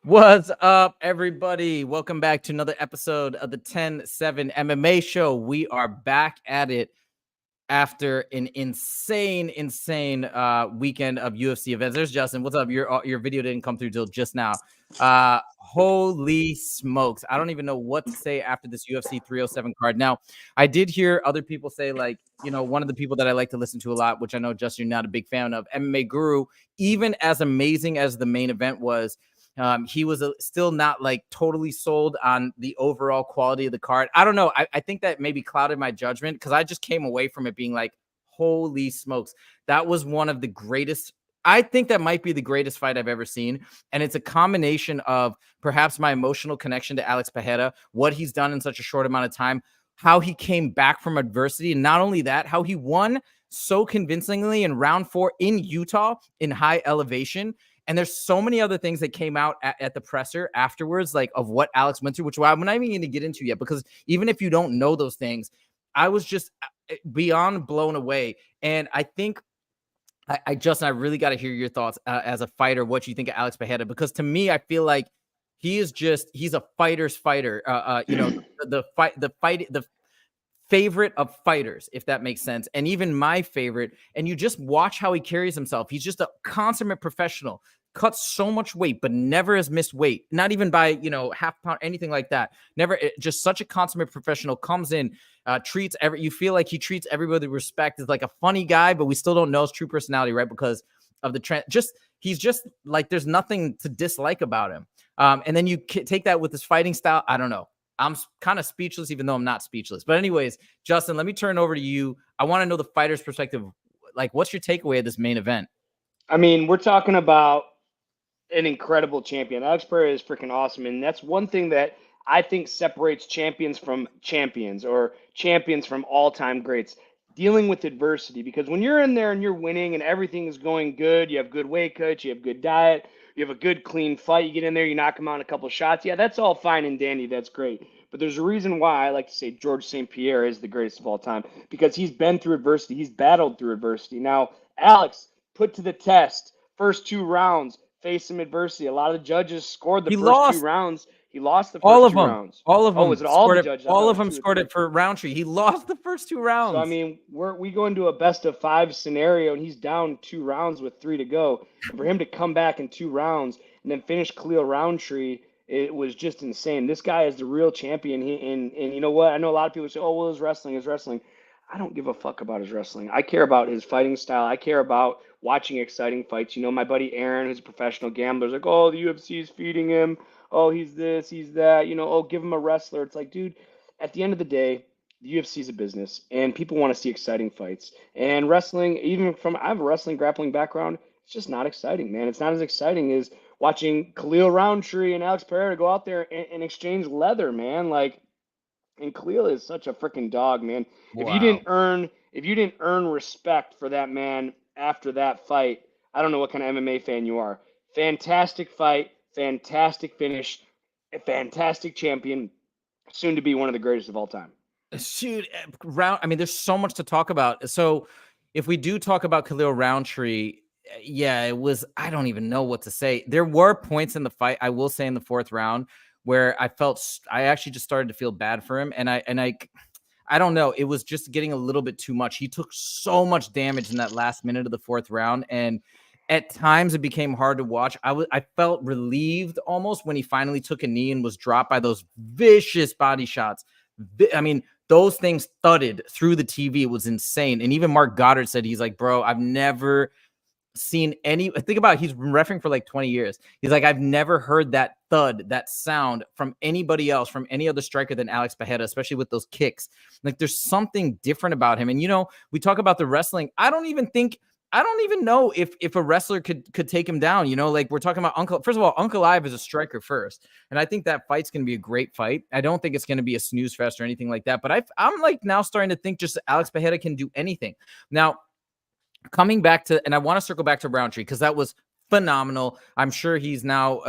What's up, everybody? Welcome back to another episode of the 10-7 MMA Show. We are back at it after an insane weekend of UFC events. There's Justin. What's up? Your video didn't come through till just now. Holy smokes. I don't even know what to say after this UFC 307 card. Now, I did hear other people say, like, one of the people that I like to listen to a lot, which I know, Justin, you're not a big fan of, MMA Guru, even as amazing as the main event was, he was still not like totally sold on the overall quality of the card. I don't know. I think that maybe clouded my judgment because I just came away from it being like, holy smokes, that was one of the greatest. I think that might be the greatest fight I've ever seen. And it's a combination of perhaps my emotional connection to Alex Pereira, what he's done in such a short amount of time, how he came back from adversity. And not only that, how he won so convincingly in round 4 in Utah in high elevation. And there's so many other things that came out at the presser afterwards, like of what Alex went through, which I'm not even going to get into yet, because even if you don't know those things, I was just beyond blown away. And I think Justin, I really got to hear your thoughts as a fighter, what you think of Alex Pereira, because to me, I feel like he's a fighter's fighter. The favorite of fighters, if that makes sense, and even my favorite. And you just watch how he carries himself. He's just a consummate professional, cuts so much weight, but never has missed weight, not even by, half pound, anything like that. Never, just such a consummate professional, comes in, you feel like he treats everybody with respect, is like a funny guy, but we still don't know his true personality, right? Because of he's just like, there's nothing to dislike about him. And then you take that with his fighting style. I don't know. I'm kind of speechless, even though I'm not speechless. But anyways, Justin, let me turn over to you. I want to know the fighter's perspective. Like, what's your takeaway of this main event? I mean, we're talking about an incredible champion. Alex Pereira is freaking awesome. And that's one thing that I think separates champions from champions, or champions from all-time greats, dealing with adversity. Because when you're in there and you're winning and everything is going good, you have good weight cuts, you have good diet, you have a good clean fight, you get in there, you knock him out in a couple of shots. Yeah, that's all fine and dandy. That's great. But there's a reason why I like to say George St. Pierre is the greatest of all time, because he's been through adversity. He's battled through adversity. Now, Alex, put to the test, first 2 rounds, face some adversity. A lot of the judges scored the He first two lost rounds. He lost the all first of two them. rounds. All of Oh, them was it all scored the it. judges? I thought All it of was them two or scored three. it for Roundtree. He lost the first 2 So I rounds. mean, we go into a best of 5 scenario, and he's down 2 rounds with 3 to go, and for him to come back in 2 rounds and then finish Khalil Roundtree, it was just insane. This guy is the real champion. And you know what? I know a lot of people say, "Oh, well, his wrestling is wrestling." I don't give a fuck about his wrestling. I care about his fighting style. I care about watching exciting fights. You know, my buddy Aaron, who's a professional gambler, is like, "Oh, the UFC is feeding him. Oh, he's this, he's that. You know, oh, give him a wrestler." It's like, dude, at the end of the day, the UFC is a business, and people want to see exciting fights. And wrestling, even from I have a wrestling grappling background, it's just not exciting, man. It's not as exciting as watching Khalil Roundtree and Alex Pereira go out there and exchange leather, man. Like, and Khalil is such a freaking dog, man. Wow. If you didn't earn respect for that man after that fight, I don't know what kind of MMA fan you are. Fantastic fight, fantastic finish, a fantastic champion, soon to be one of the greatest of all time. Shoot, I mean, there's so much to talk about. So if we do talk about Khalil Roundtree, yeah, it was, I don't even know what to say. There were points in the fight, I will say, in the 4th round where I actually just started to feel bad for him. And I don't know. It was just getting a little bit too much. He took so much damage in that last minute of the 4th round. And at times it became hard to watch. I felt relieved almost when he finally took a knee and was dropped by those vicious body shots. I mean, those things thudded through the TV. It was insane. And even Mark Goddard said, he's like, bro, I've never seen think about it, he's been refereeing for like 20 years. He's like, I've never heard that thud, that sound from anybody else, from any other striker than Alex Pereira, especially with those kicks. Like, there's something different about him. And we talk about the wrestling. I don't even know if a wrestler could take him down. Like, we're talking about First of all, Uncle Ive is a striker first, and I think that fight's going to be a great fight. I don't think it's going to be a snooze fest or anything like that. But I'm like now starting to think just Alex Pereira can do anything. Now, coming back to, and I want to circle back to Roundtree because that was phenomenal. I'm sure he's now,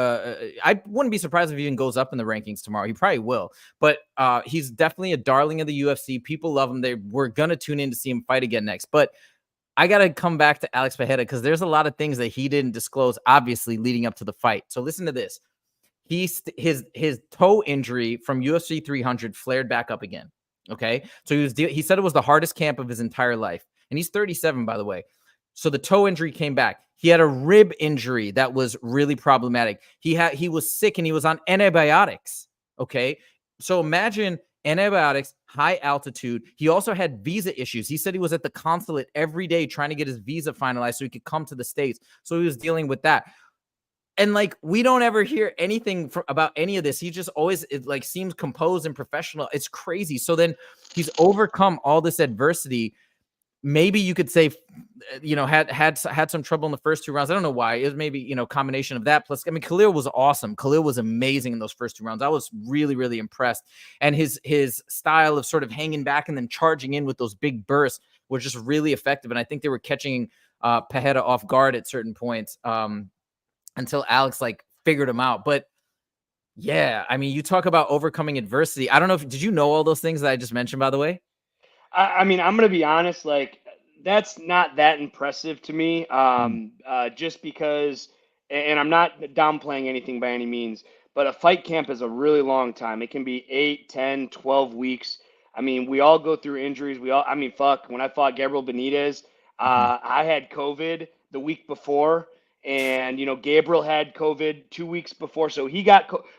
I wouldn't be surprised if he even goes up in the rankings tomorrow. He probably will, but he's definitely a darling of the UFC. People love him. We're going to tune in to see him fight again next. But I got to come back to Alex Pereira because there's a lot of things that he didn't disclose, obviously, leading up to the fight. So listen to this. his toe injury from UFC 300 flared back up again. Okay, so he said it was the hardest camp of his entire life, and he's 37, by the way. So the toe injury came back. He had a rib injury that was really problematic. He was sick and he was on antibiotics. Okay, so imagine antibiotics, high altitude. He also had visa issues. He said he was at the consulate every day trying to get his visa finalized so he could come to the States. So he was dealing with that. And like, we don't ever hear anything about any of this. He just always seems composed and professional. It's crazy. So then he's overcome all this adversity. Maybe you could say, had some trouble in the first 2 rounds. I don't know why. It was maybe, combination of that. Plus, I mean, Khalil was awesome. Khalil was amazing in those first 2 rounds. I was really, really impressed. And his style of sort of hanging back and then charging in with those big bursts was just really effective. And I think they were catching Pereira off guard at certain points until Alex figured him out. But yeah, I mean, you talk about overcoming adversity. I don't know did you know all those things that I just mentioned, by the way? I mean, I'm going to be honest, that's not that impressive to me. Just because, and I'm not downplaying anything by any means, but a fight camp is a really long time. It can be 8, 10, 12 weeks. I mean, we all go through injuries. When I fought Gabriel Benitez, I had COVID the week before, and Gabriel had COVID 2 weeks before. So we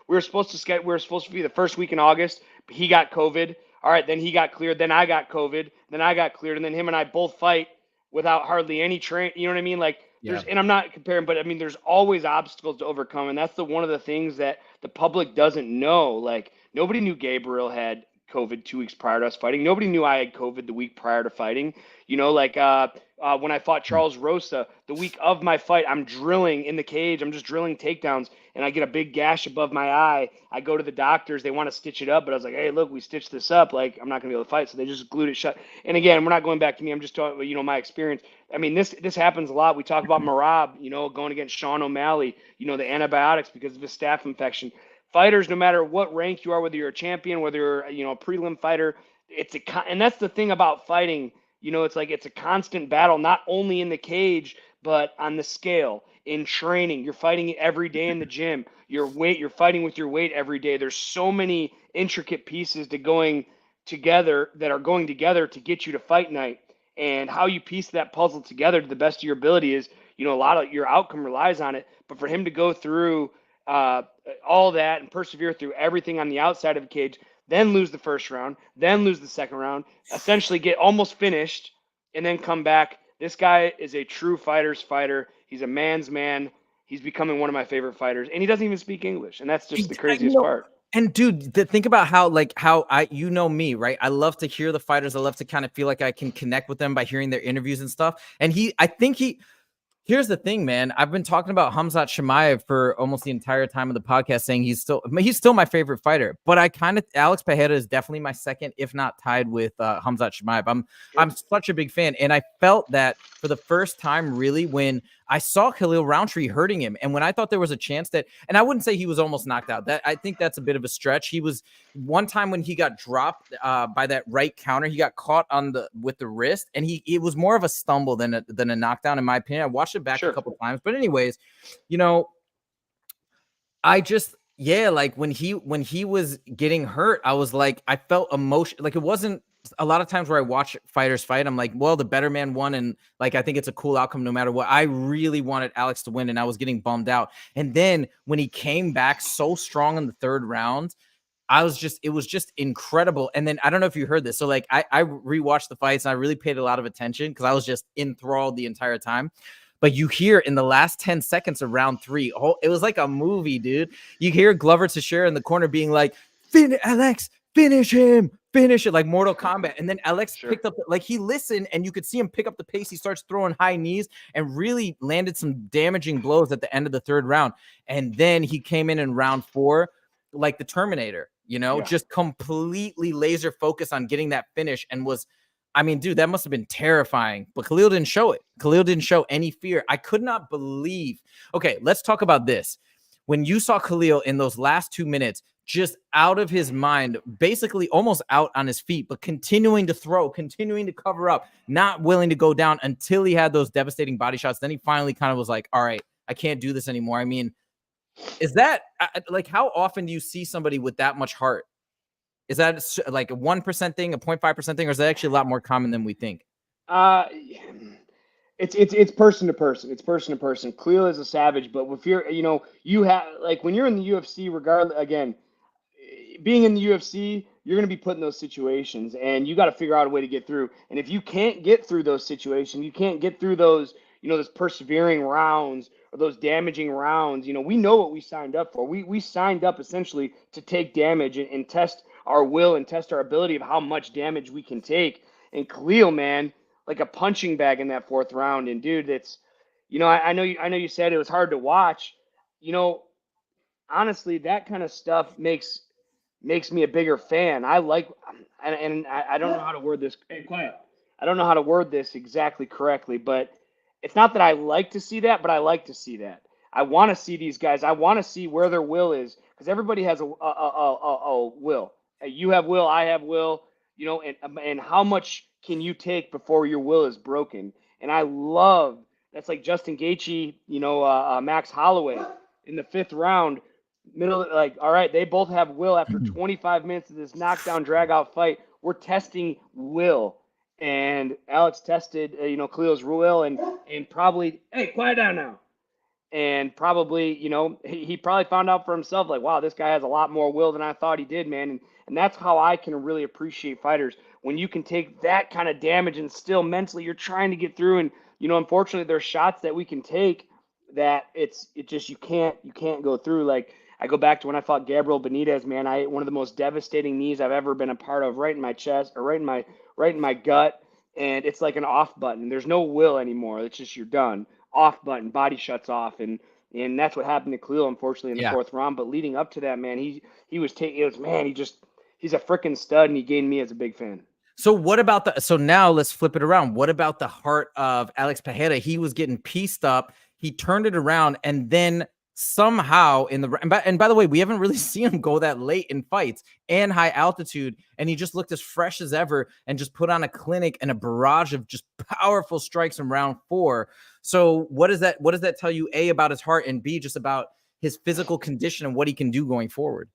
were supposed to be the first week in August, but he got COVID. All right, then he got cleared. Then I got COVID. Then I got cleared. And then him and I both fight without hardly any train. You know what I mean? And I'm not comparing, but I mean, there's always obstacles to overcome. And that's one of the things that the public doesn't know. Nobody knew Gabriel had COVID 2 weeks prior to us fighting. Nobody knew I had COVID the week prior to fighting. When I fought Charles Rosa, the week of my fight, I'm drilling in the cage. I'm just drilling takedowns, and I get a big gash above my eye. I go to the doctors. They want to stitch it up, but I was like, hey, look, we stitched this up. I'm not going to be able to fight. So they just glued it shut. And again, we're not going back to me. I'm just talking, my experience. I mean, this happens a lot. We talk about Marab, going against Sean O'Malley, the antibiotics because of his staph infection. Fighters, no matter what rank you are, whether you're a champion, whether you're, a prelim fighter, and that's the thing about fighting. It's a constant battle, not only in the cage, but on the scale, in training. You're fighting every day in the gym. You're fighting with your weight every day. There's so many intricate pieces that are going together to get you to fight night. And how you piece that puzzle together to the best of your ability is, a lot of your outcome relies on it. But for him to go through all that and persevere through everything on the outside of the cage, then lose the first round, then lose the second round, essentially get almost finished, and then come back. This guy is a true fighter's fighter. He's a man's man. He's becoming one of my favorite fighters, and he doesn't even speak English, and that's just the craziest part. And dude, think about how me, right? I love to hear the fighters. I love to kind of feel like I can connect with them by hearing their interviews and stuff. And here's the thing, man. I've been talking about Khamzat Chimaev for almost the entire time of the podcast, saying he's still my favorite fighter. But Alex Pereira is definitely my second, if not tied with Khamzat Chimaev. I'm such a big fan, and I felt that for the first time, really, when I saw Khalil Rountree hurting him, and when I thought there was a chance that, and I wouldn't say he was almost knocked out. I think that's a bit of a stretch. He was one time when he got dropped by that right counter, he got caught with the wrist, and it was more of a stumble than a knockdown, in my opinion. I watched it back a couple times, but anyways, I just when he was getting hurt, I was like, I felt emotion. It wasn't a lot of times where I watch fighters fight, I'm like, well, the better man won, and I think it's a cool outcome no matter what. I really wanted Alex to win, and I was getting bummed out. And then when he came back so strong in the third round, it was just incredible. And then I don't know if you heard this. So I rewatched the fights, and I really paid a lot of attention because I was just enthralled the entire time. But you hear in the last 10 seconds of round 3, it was like a movie, dude. You hear Glover Teixeira in the corner being like, Alex, finish him, finish it, like Mortal Kombat. And then Alex picked up, he listened, and you could see him pick up the pace. He starts throwing high knees and really landed some damaging blows at the end of the third round. And then he came in round 4 like the Terminator, just completely laser focused on getting that finish, and was, I mean, dude, that must have been terrifying. But Khalil didn't show it. Khalil didn't show any fear. I could not believe. Okay, let's talk about this. When you saw Khalil in those last 2 minutes, just out of his mind, basically almost out on his feet, but continuing to throw, continuing to cover up, not willing to go down until he had those devastating body shots. Then he finally kind of was like, all right, I can't do this anymore. I mean, Is that like, how often do you see somebody with that much heart? Is that like a 1% thing, a 0.5% thing, or is that actually a lot more common than we think? Uh, it's person to person. It's person to person. Cleo is a savage, but if you're, you have like when you're in the UFC, regardless, again, being in the UFC, you're going to be put in those situations and you got to figure out a way to get through. And if you can't get through those situations, you can't get through those, those persevering rounds or those damaging rounds, we know what we signed up for. We signed up essentially to take damage and test our will and test our ability of how much damage we can take. And Khalil, man, like a punching bag in that fourth round. And dude, it's, I know you said it was hard to watch. You know, honestly, that kind of stuff makes me a bigger fan. I like, and I don't know how to word this. Hey, quiet. I don't know how to word this exactly correctly, but it's not that I like to see that, but I like to see that. I want to see these guys. I want to see where their will is because everybody has a will. You have will. I have will. And how much can you take before your will is broken? And I love that's like Justin Gaethje, Max Holloway in the fifth round middle, like, all right, they both have will after 25 minutes of this knockdown drag out fight. We're testing will. And Alex tested, Khalil's will and probably, hey, quiet down now. And probably, he probably found out for himself, like, wow, this guy has a lot more will than I thought he did, man. And that's how I can really appreciate fighters when you can take that kind of damage and still mentally you're trying to get through. And, unfortunately, there's shots that we can take that you can't go through. Like, I go back to when I fought Gabriel Benitez, man. One of the most devastating knees I've ever been a part of, right in my chest or right in my gut, and it's like an off button. There's no will anymore. It's just you're done. Off button, body shuts off, and that's what happened to Khalil, unfortunately, in the fourth round. But leading up to that, man, he's a freaking stud, and he gained me as a big fan. So what about so now let's flip it around. What about the heart of Alex Pereira? He was getting pieced up. He turned it around, and then somehow and by the way, we haven't really seen him go that late in fights and high altitude, and he just looked as fresh as ever and just put on a clinic and a barrage of just powerful strikes in round 4. So what does that tell you, A, about his heart, and B, just about his physical condition and what he can do going forward?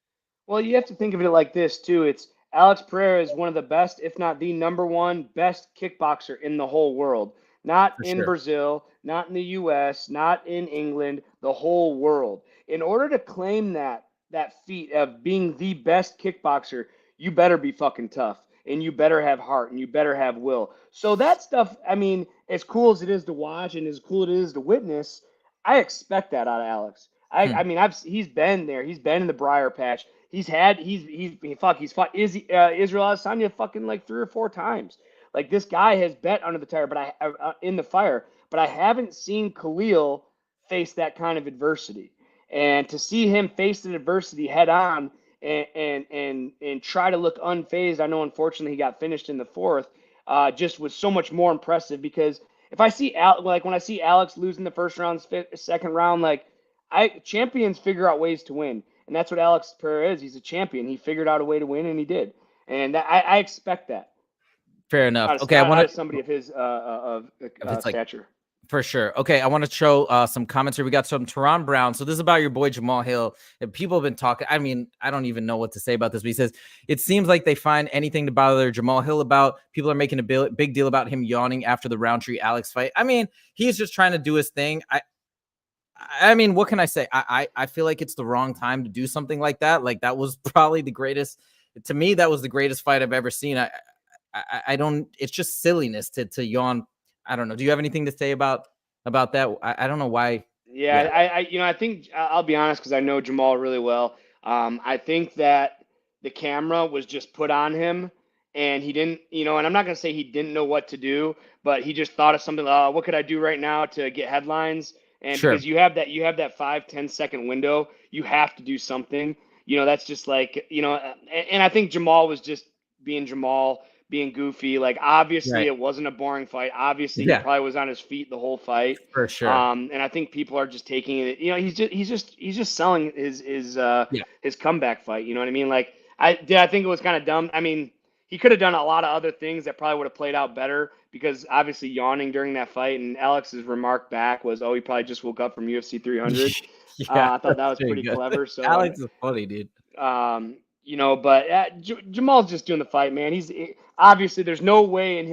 Well, you have to think of it like this too. It's Alex Pereira is one of the best, if not the number one best kickboxer in the whole world. Not in Brazil, not in the US, not in England, the whole world. In order to claim that feat of being the best kickboxer, you better be fucking tough and you better have heart and you better have will. So that stuff, I mean, as cool as it is to watch and as cool as it is to witness, I expect that out of Alex. I mean, he's been there. He's been in the briar patch. He's fought Israel Adesanya fucking like 3 or 4 times. Like, this guy has bet under the tire, but in the fire. But I haven't seen Khalil face that kind of adversity. And to see him face the adversity head on and try to look unfazed, I know unfortunately he got finished in the fourth. Just was so much more impressive because if I see when I see Alex losing the first round, second round, like, champions figure out ways to win. And that's what Alex Pereira is. He's a champion. He figured out a way to win, and he did. And I expect that. Fair enough. Okay, I want somebody of his stature. For sure. Okay, I want to show some comments here. We got some Teron Brown. So this is about your boy Jamal Hill. And people have been talking. I mean, I don't even know what to say about this, but he says it seems like they find anything to bother Jamal Hill about. People are making a big deal about him yawning after the Roundtree Alex fight. I mean, he's just trying to do his thing. I mean, what can I say? I feel like it's the wrong time to do something like that. Like, that was probably the greatest. To me, that was the greatest fight I've ever seen. I don't. It's just silliness to yawn. I don't know. Do you have anything to say about that? I don't know why. Yeah. I think I'll be honest because I know Jamal really well. I think that the camera was just put on him, and he didn't. And I'm not gonna say he didn't know what to do, but he just thought of something. What could I do right now to get headlines? And because you have that 5-10 second window, you have to do something. That's just like and I think Jamal was just being Jamal, being goofy. Like, obviously it wasn't a boring fight. Obviously he probably was on his feet the whole fight. For sure. And I think people are just taking it. He's just selling his comeback fight. You know what I mean? Like, I think it was kind of dumb. I mean, he could have done a lot of other things that probably would have played out better, because obviously yawning during that fight, and Alex's remark back was, "Oh, he probably just woke up from UFC 300." Yeah, I thought that that's was pretty pretty good. clever. So Alex is funny, dude. but Jamal's just doing the fight, man. Obviously there's no way in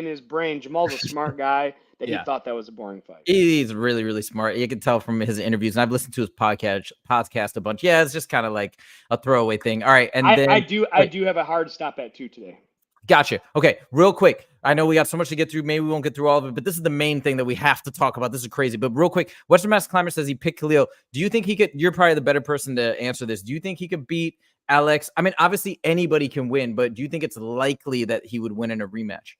his brain, Jamal's a smart guy, that he Yeah. thought that was a boring fight. He's really, really smart. You can tell from his interviews, and I've listened to his podcast a bunch. Yeah, it's just kind of like a throwaway thing. All right, and I then do have a hard stop at 2 today. Gotcha. Okay, real quick. I know we got so much to get through. Maybe we won't get through all of it, but this is the main thing that we have to talk about. This is crazy. But real quick, Western Mass Climber says he picked Khalil. Do you think he could? You're probably the better person to answer this. Do you think he could beat Alex? I mean, obviously anybody can win, but do you think it's likely that he would win in a rematch?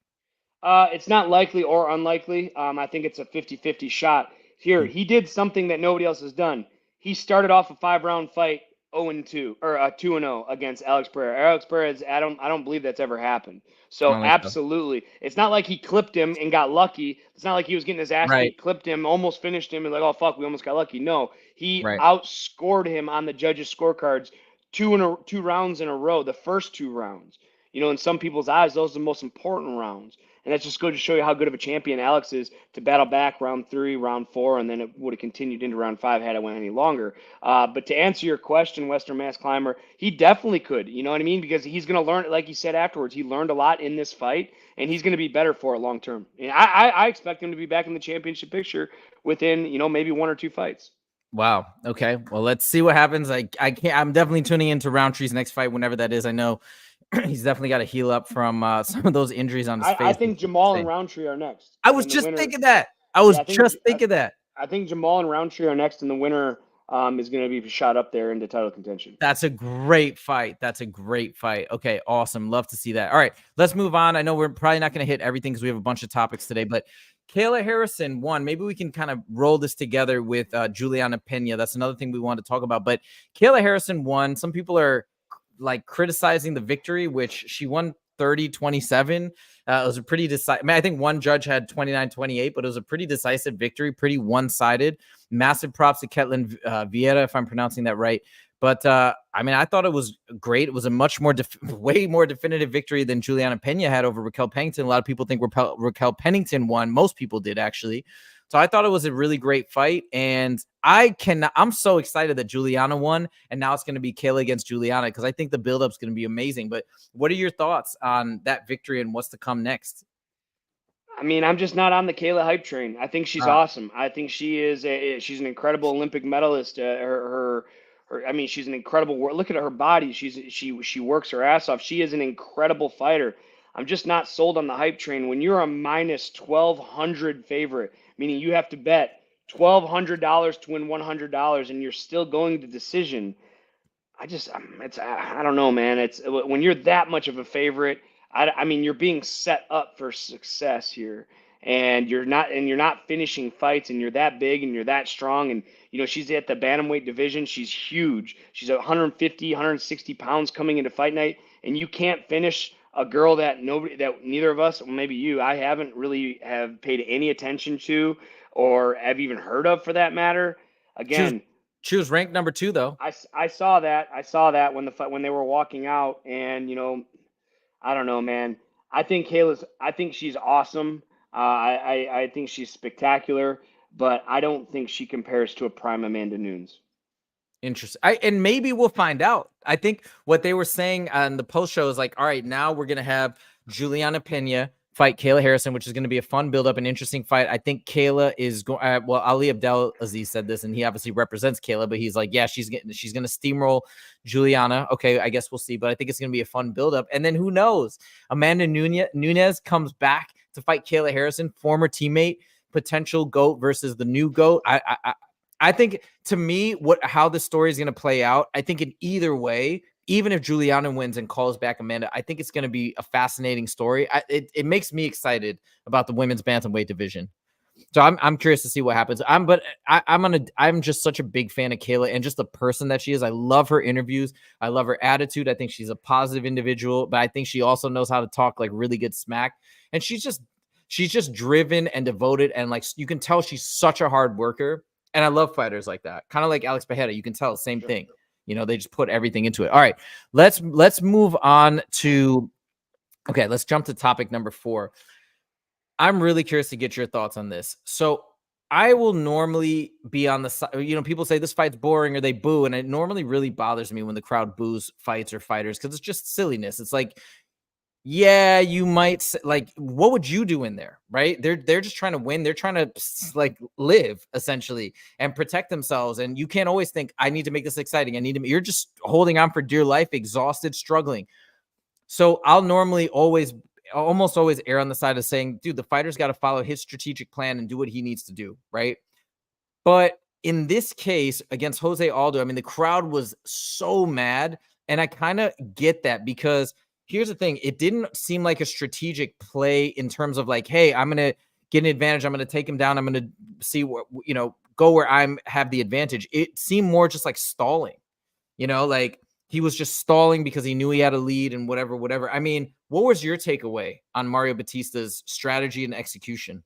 It's not likely or unlikely. I think it's a 50-50 shot. Here, he did something that nobody else has done. He started off a 5-round fight 0-2 or 2-0 against Alex Pereira. Alex Pereira, I don't believe that's ever happened. So absolutely, it's not like he clipped him and got lucky. It's not like he was getting his ass beat, clipped him, almost finished him, and like, oh fuck, we almost got lucky. No, he outscored him on the judges' scorecards 2 rounds in a row. The first 2 rounds, in some people's eyes, those are the most important rounds. And that's just going to show you how good of a champion Alex is to battle back round 3, round 4, and then it would have continued into round 5 had it went any longer. But to answer your question, Western Mass Climber, he definitely could. You know what I mean? Because he's going to learn, like you said afterwards, he learned a lot in this fight, and he's going to be better for it long term. And I expect him to be back in the championship picture within, maybe 1 or 2 fights. Wow. Okay. Well, let's see what happens. I'm definitely tuning into Roundtree's next fight, whenever that is. I know he's definitely got to heal up from some of those injuries on his face. I think Jamal and Roundtree are next. I was just thinking that. I think Jamal and Roundtree are next, and the winner is going to be shot up there into title contention. That's a great fight. Okay, awesome. Love to see that. All right, let's move on. I know we're probably not going to hit everything because we have a bunch of topics today, but Kayla Harrison won. Maybe we can kind of roll this together with Juliana Pena. That's another thing we want to talk about. But Kayla Harrison won. Some people are like criticizing the victory, which she won 30-27. It was a pretty decisive. I mean, I think one judge had 29-28, but it was a pretty decisive victory, pretty one-sided. Massive props to Ketlin Vieira, if I'm pronouncing that right. But I mean, I thought it was great. It was a much more, way more definitive victory than Juliana Pena had over Raquel Pennington. A lot of people think Raquel Pennington won. Most people did, actually. So I thought it was a really great fight, and I'm so excited that Juliana won, and now it's going to be Kayla against Juliana, because I think the build-up is going to be amazing. But what are your thoughts on that victory and what's to come next? I mean, I'm just not on the Kayla hype train. I think she's awesome. I think she's an incredible Olympic medalist. I mean, she's an incredible. Look at her body. She works her ass off. She is an incredible fighter. I'm just not sold on the hype train. When you're a minus 1,200 favorite, meaning you have to bet $1,200 to win $100, and you're still going to decision. I don't know, man. It's when you're that much of a favorite. I mean, you're being set up for success here, and you're not finishing fights, and you're that big and you're that strong, and she's at the bantamweight division. She's huge. She's 150, 160 pounds coming into fight night, and you can't finish a girl that neither of us, well, maybe you, I haven't really have paid any attention to or have even heard of, for that matter. Again, she was ranked number 2, though. I saw that when they were walking out, and I don't know, man. I think she's awesome. I think she's spectacular, but I don't think she compares to a prime Amanda Nunes. Interesting. And maybe we'll find out. I think what they were saying on the post show is like, all right, now we're going to have Juliana Pena fight Kayla Harrison, which is going to be a fun build-up, an interesting fight. I think Kayla is going. Well, Ali Abdelaziz said this, and he obviously represents Kayla, but he's like, yeah, she's going to steamroll Juliana. Okay, I guess we'll see, but I think it's going to be a fun build-up. And then who knows? Amanda Nunes comes back to fight Kayla Harrison, former teammate, potential GOAT versus the new GOAT. I think, to me, how the story is going to play out, I think in either way, even if Juliana wins and calls back Amanda, I think it's going to be a fascinating story. It makes me excited about the women's bantamweight division. So I'm curious to see what happens. I'm just such a big fan of Kayla and just the person that she is. I love her interviews. I love her attitude. I think she's a positive individual, but I think she also knows how to talk like really good smack. And she's just driven and devoted, and like you can tell she's such a hard worker. And I love fighters like that. Kind of like Alex Pereira. You can tell same thing. They just put everything into it. All right, let's move on to Okay, let's jump to topic number 4. I'm really curious to get your thoughts on this. So I will normally be on the side, people say this fight's boring or they boo. And it normally really bothers me when the crowd boos fights or fighters because it's just silliness. It's like, yeah, you might say, like, what would you do in there? Right. They're just trying to win. They're trying to like live essentially and protect themselves. And you can't always think, I need to make this exciting. You're just holding on for dear life, exhausted, struggling. So I'll almost always err on the side of saying, dude, the fighter's got to follow his strategic plan and do what he needs to do, right? But in this case against Jose Aldo, I mean, the crowd was so mad, and I kind of get that because here's the thing: it didn't seem like a strategic play in terms of like, hey, I'm gonna get an advantage, I'm gonna take him down, I'm gonna see what go where I'm have the advantage. It seemed more just like stalling, like he was just stalling because he knew he had a lead and whatever. I mean, what was your takeaway on Mario Bautista's strategy and execution?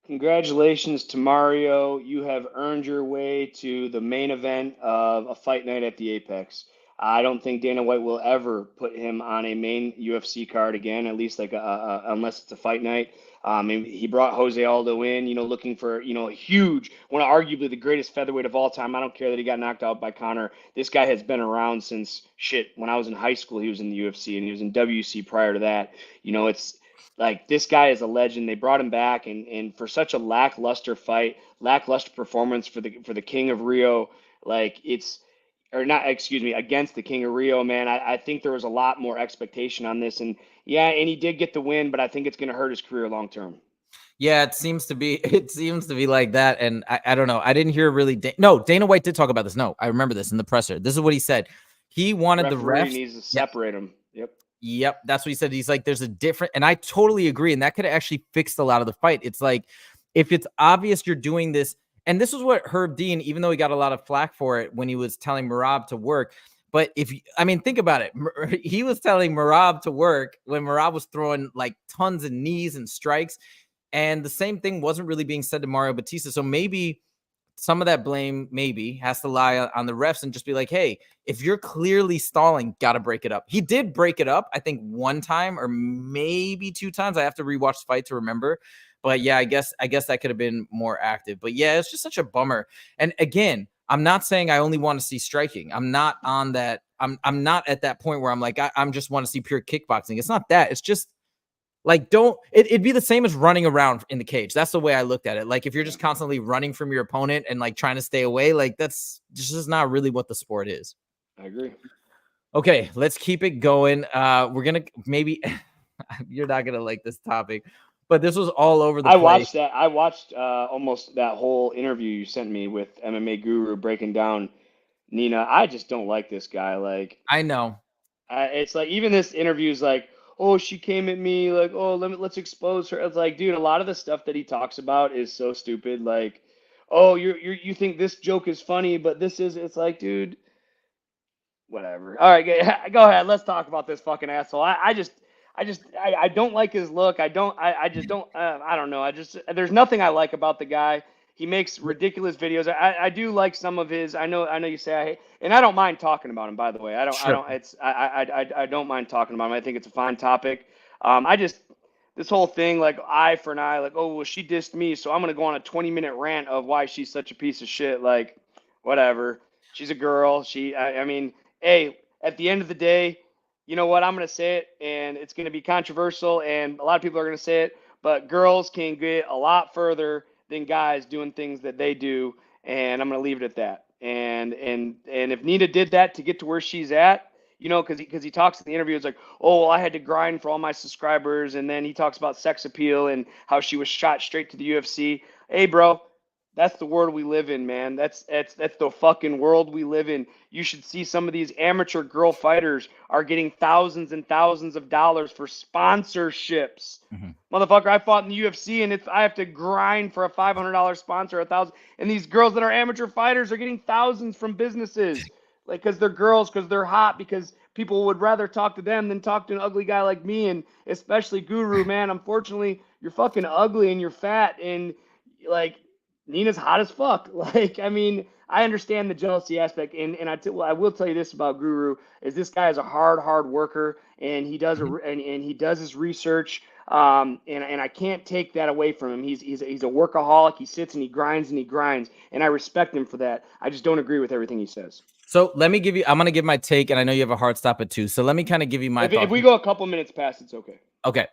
Congratulations to Mario. You have earned your way to the main event of a fight night at the Apex. I don't think Dana White will ever put him on a main UFC card again, at least like unless it's a fight night. And he brought Jose Aldo in, looking for, a huge, one of arguably the greatest featherweight of all time. I don't care that he got knocked out by Conor. This guy has been around since when I was in high school, he was in the UFC and he was in WC prior to that. It's like this guy is a legend. They brought him back, and for such a lackluster fight, lackluster performance for the King of Rio, like it's or not, excuse me, against the King of Rio, man. I think there was a lot more expectation on this, and yeah, and he did get the win, but I think it's going to hurt his career long term. Yeah, it seems to be. It seems to be like that, and I don't know. I didn't hear really. No, Dana White did talk about this. No, I remember this in the presser. This is what he said. He wanted the Referee refs. needs to separate him. Yep, that's what he said. He's like, there's a different, and I totally agree. And that could have actually fixed a lot of the fight. It's like, if it's obvious you're doing this, and this was what Herb Dean, even though he got a lot of flack for it when he was telling Merab to work. But think about it. He was telling Merab to work when Merab was throwing like tons of knees and strikes. And the same thing wasn't really being said to Mario Bautista. So maybe some of that blame has to lie on the refs and just be like, hey, if you're clearly stalling, got to break it up. He did break it up, I think, one time or maybe 2 times. I have to rewatch the fight to remember. But yeah, I guess that could have been more active. But yeah, it's just such a bummer. And again, I'm not saying I only want to see striking. I'm not on that. I'm not at that point where I'm like, I'm just want to see pure kickboxing. It's not that. It's just like, it'd be the same as running around in the cage. That's the way I looked at it. Like, if you're just constantly running from your opponent and like trying to stay away, like that's just not really what the sport is. I agree. Okay, let's keep it going. We're gonna maybe you're not gonna like this topic, but this was all over the place. I watched almost that whole interview you sent me with MMA Guru breaking down Nina. I just don't like this guy. Like, I know. It's like even this interview is like, oh, she came at me like, oh, let's expose her. It's like, dude, a lot of the stuff that he talks about is so stupid. Like, oh, you think this joke is funny, but this is. It's like, dude, whatever. All right, go ahead. Let's talk about this fucking asshole. I just don't like his look. I just don't. I don't know. There's nothing I like about the guy. He makes ridiculous videos. I do like some of his. I know you say I hate, and I don't mind talking about him. By the way, I don't mind talking about him. I think it's a fine topic. This whole thing like eye for an eye, like, oh, well, she dissed me, so I'm gonna go on a 20-minute rant of why she's such a piece of shit. Like, whatever. She's a girl. I mean, hey, at the end of the day, you know what? I'm going to say it, and it's going to be controversial, and a lot of people are going to say it, but girls can get a lot further than guys doing things that they do, and I'm going to leave it at that. And if Nina did that to get to where she's at, because he talks in the interview, it's like, oh, well, I had to grind for all my subscribers, and then he talks about sex appeal and how she was shot straight to the UFC. Hey, bro, that's the world we live in, man. That's the fucking world we live in. You should see some of these amateur girl fighters are getting thousands and thousands of dollars for sponsorships. Mm-hmm. Motherfucker, I fought in the UFC and I have to grind for a $500 sponsor, $1,000. And these girls that are amateur fighters are getting thousands from businesses, like because they're girls, because they're hot, because people would rather talk to them than talk to an ugly guy like me, and especially Guru, man. Unfortunately, you're fucking ugly and you're fat and like. Nina's hot as fuck. Like, I mean, I understand the jealousy aspect, and I will tell you this about Guru is this guy is a hard worker, and he does Mhm. and he does his research. And I can't take that away from him. He's a workaholic. He sits and he grinds, and I respect him for that. I just don't agree with everything he says. So let me give you, I'm going to give my take, and I know you have a hard stop at 2. So let me kind of give you my If thoughts. we go a couple minutes past, it's okay. Okay.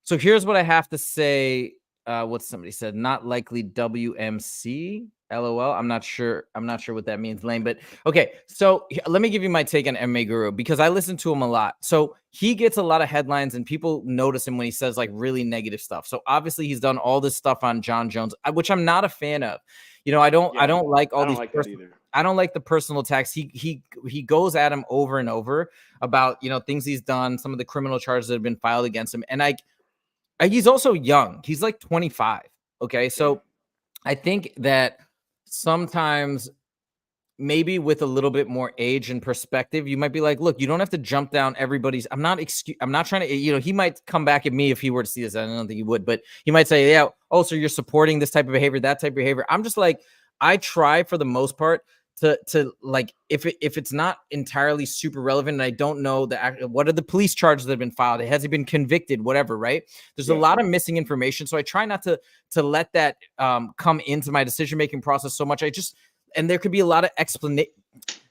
So here's what I have to say. What somebody said, not likely WMC. LOL. I'm not sure what that means, Lane. But okay, so let me give you my take on MMA Guru because I listen to him a lot. So he gets a lot of headlines and people notice him when he says like really negative stuff. So obviously he's done all this stuff on John Jones, which I'm not a fan of. You know, I don't like all I don't these like that either. I don't like the personal attacks. He goes at him over and over about, you know, things he's done, some of the criminal charges that have been filed against him. And he's also young. He's like 25. Okay. So Yeah. I think that sometimes maybe with a little bit more age and perspective, you might be like, look, you don't have to jump down everybody's. I'm not trying to, you know, he might come back at me if he were to see this. I don't think he would, but he might say, yeah, oh, so you're supporting this type of behavior, that type of behavior. I'm just like, I try for the most part to like, if it's not entirely super relevant and I don't know what are the police charges that have been filed, has he been convicted, whatever, right? There's a lot of missing information, so I try not to let that come into my decision making process so much. And there could be a lot of explanation.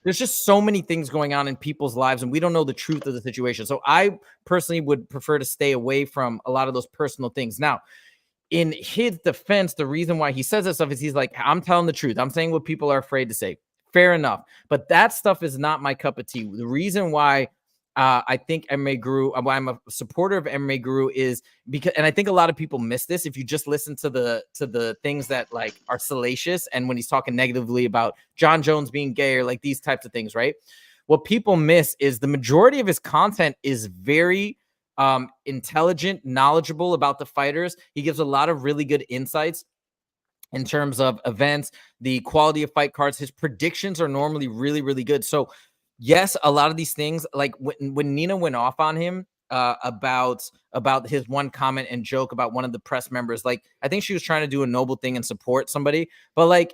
There's just so many things going on in people's lives and we don't know the truth of the situation. So I personally would prefer to stay away from a lot of those personal things. Now, in his defense, the reason why he says that stuff is he's like, I'm telling the truth. I'm saying what people are afraid to say. Fair enough. But that stuff is not my cup of tea. The reason why I think MMA Guru, why I'm a supporter of MMA Guru is because, and I think a lot of people miss this. If you just listen to the things that like are salacious and when he's talking negatively about John Jones being gay or like these types of things, right? What people miss is the majority of his content is very intelligent, knowledgeable about the fighters. He gives a lot of really good insights in terms of events, the quality of fight cards. His predictions are normally really, really good. So yes, a lot of these things, like when Nina went off on him about his one comment and joke about one of the press members, like I think she was trying to do a noble thing and support somebody, but like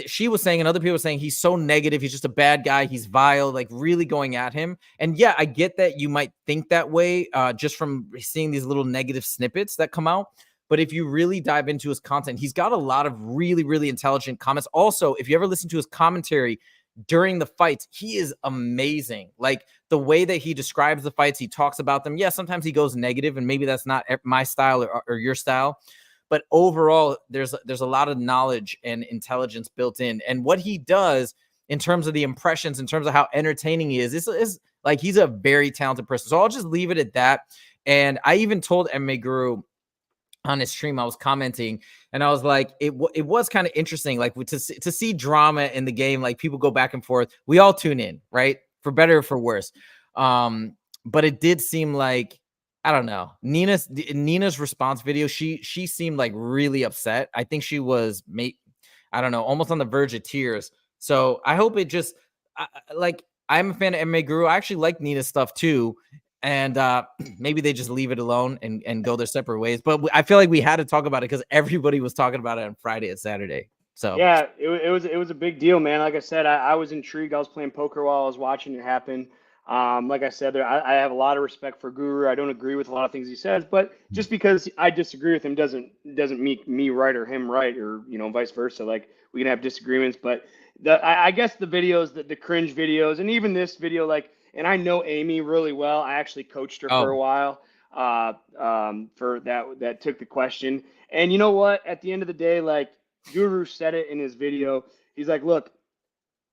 she was saying and other people were saying he's so negative, he's just a bad guy, he's vile, like really going at him. And yeah, I get that you might think that way just from seeing these little negative snippets that come out. But if you really dive into his content, he's got a lot of really, really intelligent comments. Also, if you ever listen to his commentary during the fights, he is amazing. Like the way that he describes the fights, he talks about them. Yeah, sometimes he goes negative, and maybe that's not my style or your style. But overall, there's a lot of knowledge and intelligence built in. And what he does in terms of the impressions, in terms of how entertaining he is like he's a very talented person. So I'll just leave it at that. And I even told MMA Guru on his stream, I was commenting and I was like, it was kind of interesting, like to see drama in the game, like people go back and forth. We all tune in, right? For better or for worse. But it did seem like, I don't know, Nina's response video, she seemed like really upset. I think she was, I don't know, almost on the verge of tears. So I hope it just, like, I'm a fan of MMA Guru. I actually like Nina's stuff too. And maybe they just leave it alone and go their separate ways. But I feel like we had to talk about it because everybody was talking about it on Friday and Saturday. So yeah, it was a big deal, man. Like I said, I was intrigued. I was playing poker while I was watching it happen. Like I said, I have a lot of respect for Guru. I don't agree with a lot of things he says, but just because I disagree with him doesn't make me right or him right, or vice versa. Like we can have disagreements, but I guess the videos, the cringe videos, and even this video, like, and I know Amy really well. I actually coached her for a while. For that took the question, and you know what? At the end of the day, like Guru said it in his video. He's like, look,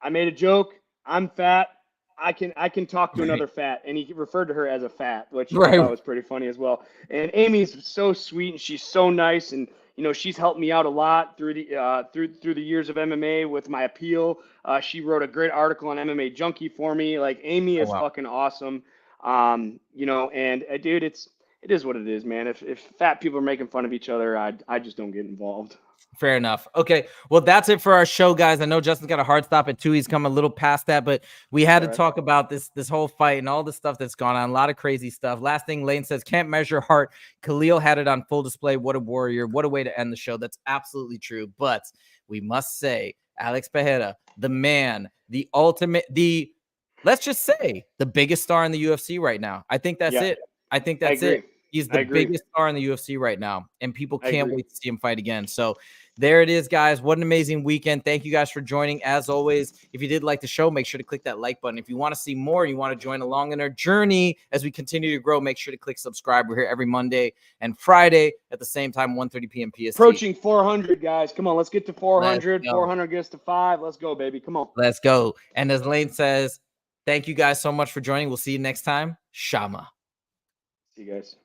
I made a joke. I'm fat. I can talk to another fat, and he referred to her as a fat, which I thought was pretty funny as well. And Amy's so sweet and she's so nice, and she's helped me out a lot through the years of MMA with my appeal. She wrote a great article on MMA Junkie for me. Like Amy is fucking awesome. And dude, it is what it is, man. If fat people are making fun of each other, I just don't get involved. Fair enough. Okay. Well, that's it for our show, guys. I know Justin's got a hard stop at 2. He's come a little past that, but we had to talk about this whole fight and all the stuff that's gone on. A lot of crazy stuff. Last thing, Lane says, can't measure heart. Khalil had it on full display. What a warrior. What a way to end the show. That's absolutely true. But we must say, Alex Pereira, the man, the ultimate, let's just say the biggest star in the UFC right now. I think that's it. I think that's it. He's the biggest star in the UFC right now, and people can't wait to see him fight again. So there it is, guys. What an amazing weekend. Thank you guys for joining. As always, if you did like the show, make sure to click that like button. If you want to see more, you want to join along in our journey as we continue to grow, make sure to click subscribe. We're here every Monday and Friday at the same time, 1:30 p.m. PST. Approaching 400, guys. Come on, let's get to 400. 400 gets to 5. Let's go, baby. Come on. Let's go. And as Lane says, thank you guys so much for joining. We'll see you next time. Shama. See you guys.